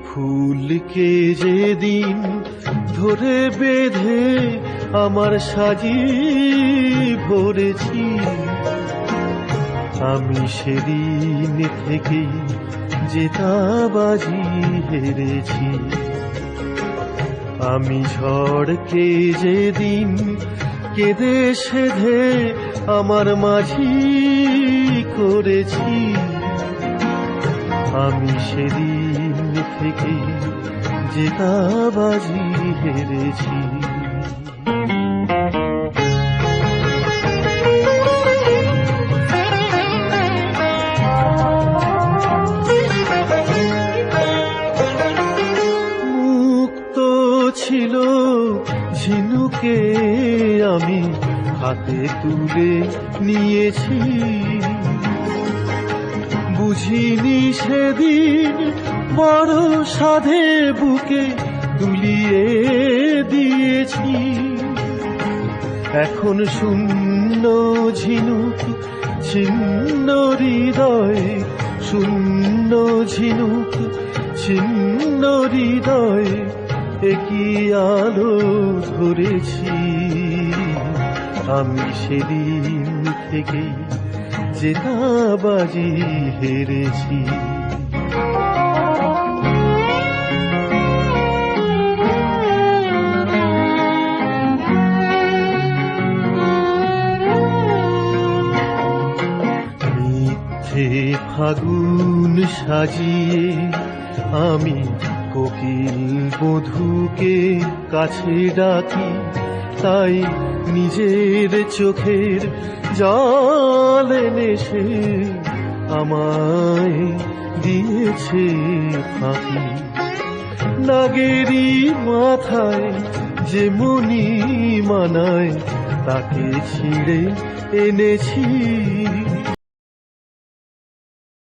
ফুলকে যেদিন ধরে বেঁধে আমার সাজি ভরেছি, আমি সেদিন থেকে জেতাবাজি হেরেছি। আমি ঝড়কে যেদিন কেঁদে সেধে আমার মাঝি করেছি, আমি সেদিন থেকে জেতাবাজি হেরেছি। মুক্ত ছিল ঝিনুকে আমি হাতে তুলে নিয়েছি, বুঝিনি সেদিন বড় সাধে বুকে তুলিয়ে দিয়েছি। এখন শূন্য ঝিনুক ছিন্ন হৃদয়, শূন্য ঝিনুক ছিন্ন হৃদয়, একই আলো ধরেছি। আমি সেদিন থেকে জেতাবাজি হেরেছি। মিথ্যে ফাগুন সাজিয়ে আমি কোকিল বধূকে কাছে ডাকি, তাই নিজের চোখের জল এনে সে আমায় দিয়েছে ফাঁকি। নাগেরি মাথায় যে মণি মানায় তাকে ছিঁড়ে এনেছি।